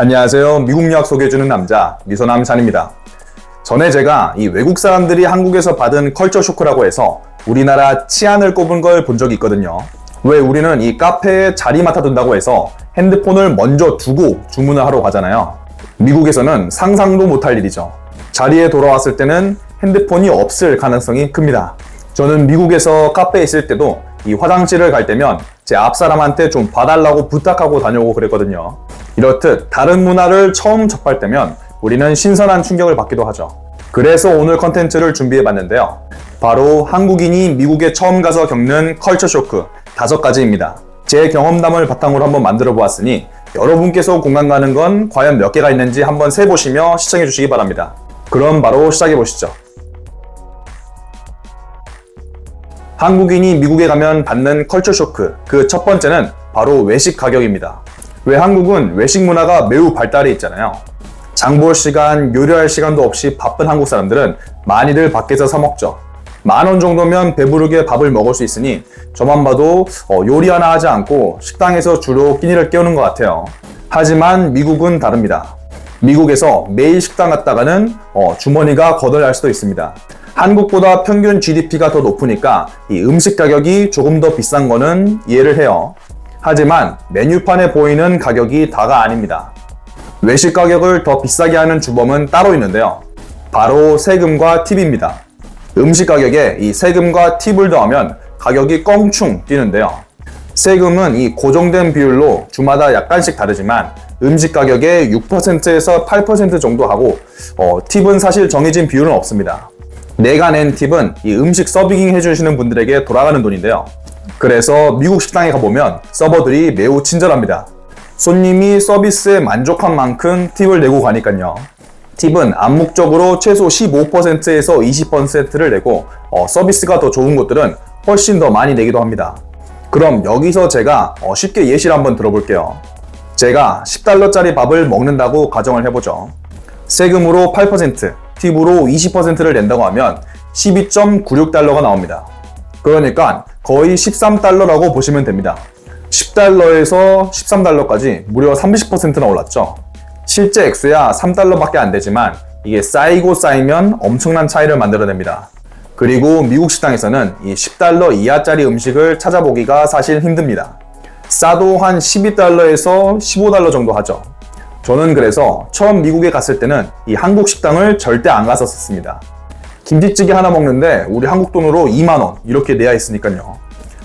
안녕하세요. 미국 유학 소개해주는 남자 미소남 찬입니다. 전에 제가 이 외국 사람들이 한국에서 받은 컬처 쇼크라고 해서 우리나라 치안을 꼽은 걸 본 적이 있거든요. 왜 우리는 이 카페에 자리 맡아둔다고 해서 핸드폰을 먼저 두고 주문을 하러 가잖아요. 미국에서는 상상도 못할 일이죠. 자리에 돌아왔을 때는 핸드폰이 없을 가능성이 큽니다. 저는 미국에서 카페에 있을 때도 이 화장실을 갈 때면 제 앞 사람한테 좀 봐달라고 부탁하고 다녀오고 그랬거든요. 이렇듯 다른 문화를 처음 접할 때면 우리는 신선한 충격을 받기도 하죠. 그래서 오늘 컨텐츠를 준비해봤는데요. 바로 한국인이 미국에 처음 가서 겪는 컬처 쇼크 5가지입니다. 제 경험담을 바탕으로 한번 만들어 보았으니 여러분께서 공감 가는 건 과연 몇 개가 있는지 한번 세보시며 시청해 주시기 바랍니다. 그럼 바로 시작해 보시죠. 한국인이 미국에 가면 받는 컬처 쇼크, 그 첫 번째는 바로 외식 가격입니다. 왜 한국은 외식 문화가 매우 발달해 있잖아요. 장 볼 시간, 요리할 시간도 없이 바쁜 한국 사람들은 많이들 밖에서 사 먹죠. 10,000원 정도면 배부르게 밥을 먹을 수 있으니 저만 봐도 요리 하나 하지 않고 식당에서 주로 끼니를 때우는 것 같아요. 하지만 미국은 다릅니다. 미국에서 매일 식당 갔다가는 주머니가 거덜날 수도 있습니다. 한국보다 평균 GDP가 더 높으니까 이 음식 가격이 조금 더 비싼 거는 이해를 해요. 하지만 메뉴판에 보이는 가격이 다가 아닙니다. 외식 가격을 더 비싸게 하는 주범은 따로 있는데요. 바로 세금과 팁입니다. 음식 가격에 이 세금과 팁을 더하면 가격이 껑충 뛰는데요. 세금은 이 고정된 비율로 주마다 약간씩 다르지만 음식 가격의 6%에서 8% 정도 하고 팁은 사실 정해진 비율은 없습니다. 내가 낸 팁은 이 음식 서빙 해주시는 분들에게 돌아가는 돈인데요. 그래서 미국 식당에 가보면 서버들이 매우 친절합니다. 손님이 서비스에 만족한 만큼 팁을 내고 가니까요. 팁은 암묵적으로 최소 15%에서 20%를 내고 서비스가 더 좋은 곳들은 훨씬 더 많이 내기도 합니다. 그럼 여기서 제가 쉽게 예시를 한번 들어볼게요. 제가 $10짜리 밥을 먹는다고 가정을 해보죠. 세금으로 8%, 팁으로 20%를 낸다고 하면 $12.96가 나옵니다. 그러니까 거의 $13라고 보시면 됩니다. $10에서 $13까지 무려 30%나 올랐죠. 실제 액수야 $3밖에 안 되지만 이게 쌓이고 쌓이면 엄청난 차이를 만들어냅니다. 그리고 미국 식당에서는 이 $10 이하짜리 음식을 찾아보기가 사실 힘듭니다. 싸도 한 $12에서 $15 정도 하죠. 저는 그래서 처음 미국에 갔을 때는 이 한국 식당을 절대 안 갔었습니다. 김치찌개 하나 먹는데 우리 한국 돈으로 20,000원 이렇게 내야 했으니까요.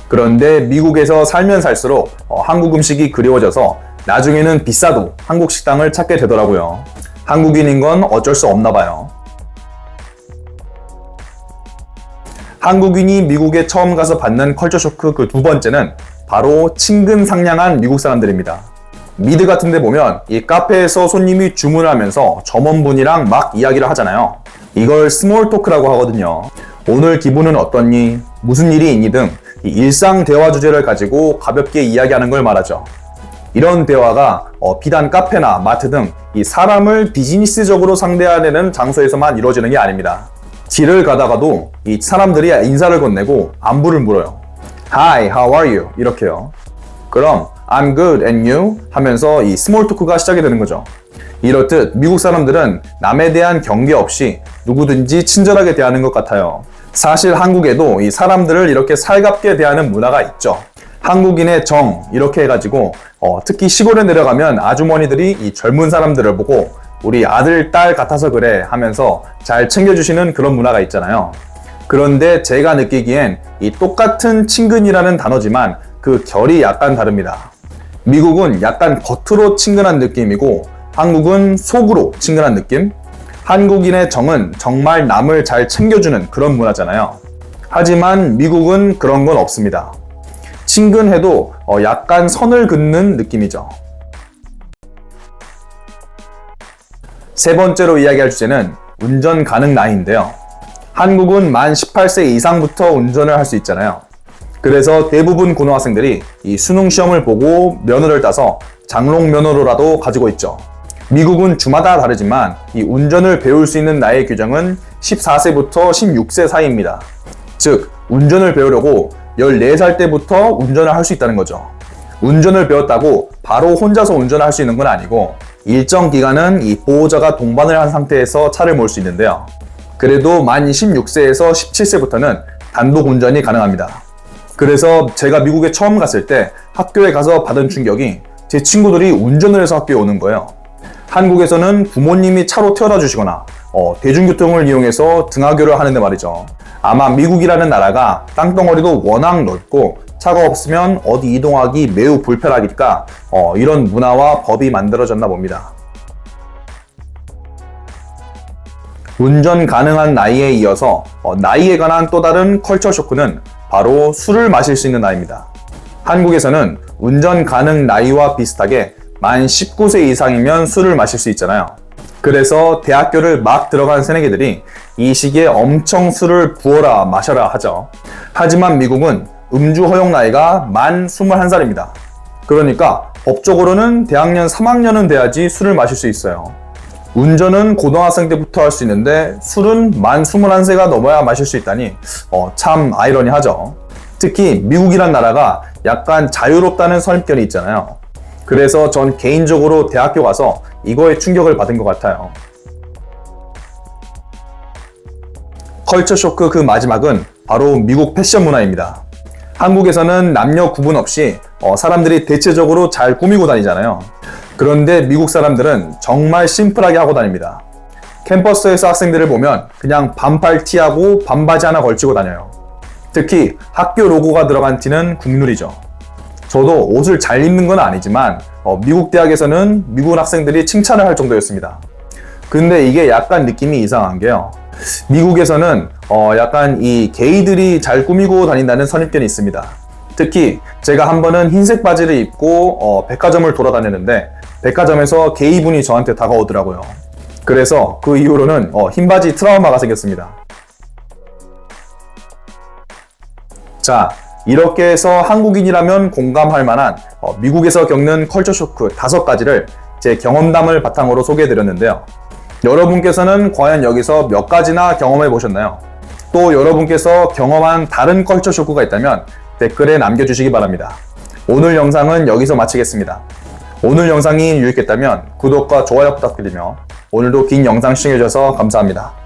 그런데 미국에서 살면 살수록 한국 음식이 그리워져서 나중에는 비싸도 한국 식당을 찾게 되더라고요. 한국인인 건 어쩔 수 없나 봐요. 한국인이 미국에 처음 가서 받는 컬처 쇼크 그 두 번째는 바로 친근상냥한 미국 사람들입니다. 미드 같은 데 보면 이 카페에서 손님이 주문을 하면서 점원분이랑 막 이야기를 하잖아요. 이걸 스몰 토크라고 하거든요. 오늘 기분은 어떻니? 무슨 일이 있니? 등 이 일상 대화 주제를 가지고 가볍게 이야기하는 걸 말하죠. 이런 대화가 비단 카페나 마트 등 이 사람을 비즈니스적으로 상대하는 장소에서만 이루어지는 게 아닙니다. 길을 가다가도 이 사람들이 인사를 건네고 안부를 물어요. Hi, how are you? 이렇게요. 그럼 I'm good and you? 하면서 이 스몰 토크가 시작이 되는 거죠. 이렇듯 미국 사람들은 남에 대한 경계 없이 누구든지 친절하게 대하는 것 같아요. 사실 한국에도 이 사람들을 이렇게 살갑게 대하는 문화가 있죠. 한국인의 정 이렇게 해가지고 특히 시골에 내려가면 아주머니들이 이 젊은 사람들을 보고 우리 아들, 딸 같아서 그래 하면서 잘 챙겨주시는 그런 문화가 있잖아요. 그런데 제가 느끼기엔 이 똑같은 친근이라는 단어지만 그 결이 약간 다릅니다. 미국은 약간 겉으로 친근한 느낌이고 한국은 속으로 친근한 느낌? 한국인의 정은 정말 남을 잘 챙겨주는 그런 문화잖아요. 하지만 미국은 그런 건 없습니다. 친근해도 약간 선을 긋는 느낌이죠. 세 번째로 이야기할 주제는 운전 가능 나이인데요. 한국은 만 18세 이상부터 운전을 할 수 있잖아요. 그래서 대부분 고등학생들이 이 수능 시험을 보고 면허를 따서 장롱 면허로라도 가지고 있죠. 미국은 주마다 다르지만 이 운전을 배울 수 있는 나이 규정은 14세부터 16세 사이입니다. 즉 운전을 배우려고 14살 때부터 운전을 할 수 있다는 거죠. 운전을 배웠다고 바로 혼자서 운전을 할 수 있는 건 아니고 일정 기간은 이 보호자가 동반을 한 상태에서 차를 몰 수 있는데요. 그래도 만 16세에서 17세부터는 단독 운전이 가능합니다. 그래서 제가 미국에 처음 갔을 때 학교에 가서 받은 충격이 제 친구들이 운전을 해서 학교에 오는 거예요. 한국에서는 부모님이 차로 태워다 주시거나 대중교통을 이용해서 등하교를 하는데 말이죠. 아마 미국이라는 나라가 땅덩어리도 워낙 넓고 차가 없으면 어디 이동하기 매우 불편하니까 이런 문화와 법이 만들어졌나 봅니다. 운전 가능한 나이에 이어서 나이에 관한 또 다른 컬처 쇼크는 바로 술을 마실 수 있는 나이입니다. 한국에서는 운전 가능 나이와 비슷하게 만 19세 이상이면 술을 마실 수 있잖아요. 그래서 대학교를 막 들어간 새내기들이 이 시기에 엄청 술을 부어라 마셔라 하죠. 하지만 미국은 음주 허용 나이가 만 21살입니다. 그러니까 법적으로는 대학년 3학년은 돼야지 술을 마실 수 있어요. 운전은 고등학생 때부터 할 수 있는데 술은 만 21세가 넘어야 마실 수 있다니 참 아이러니하죠. 특히 미국이란 나라가 약간 자유롭다는 선입견이 있잖아요. 그래서 전 개인적으로 대학교 가서 이거에 충격을 받은 것 같아요. 컬처 쇼크 그 마지막은 바로 미국 패션 문화입니다. 한국에서는 남녀 구분 없이 사람들이 대체적으로 잘 꾸미고 다니잖아요. 그런데 미국 사람들은 정말 심플하게 하고 다닙니다. 캠퍼스에서 학생들을 보면 그냥 반팔 티하고 반바지 하나 걸치고 다녀요. 특히 학교 로고가 들어간 티는 국룰이죠. 저도 옷을 잘 입는 건 아니지만 미국 대학에서는 미국 학생들이 칭찬을 할 정도였습니다. 근데 이게 약간 느낌이 이상한 게요. 미국에서는 약간 이 게이들이 잘 꾸미고 다닌다는 선입견이 있습니다. 특히 제가 한 번은 흰색 바지를 입고 백화점을 돌아다녔는데 백화점에서 게이분이 저한테 다가오더라고요. 그래서 그 이후로는 흰 바지 트라우마가 생겼습니다. 자, 이렇게 해서 한국인이라면 공감할 만한 미국에서 겪는 컬처 쇼크 5가지를 제 경험담을 바탕으로 소개해드렸는데요. 여러분께서는 과연 여기서 몇 가지나 경험해 보셨나요? 또 여러분께서 경험한 다른 컬처 쇼크가 있다면 댓글에 남겨주시기 바랍니다. 오늘 영상은 여기서 마치겠습니다. 오늘 영상이 유익했다면 구독과 좋아요 부탁드리며 오늘도 긴 영상 시청해주셔서 감사합니다.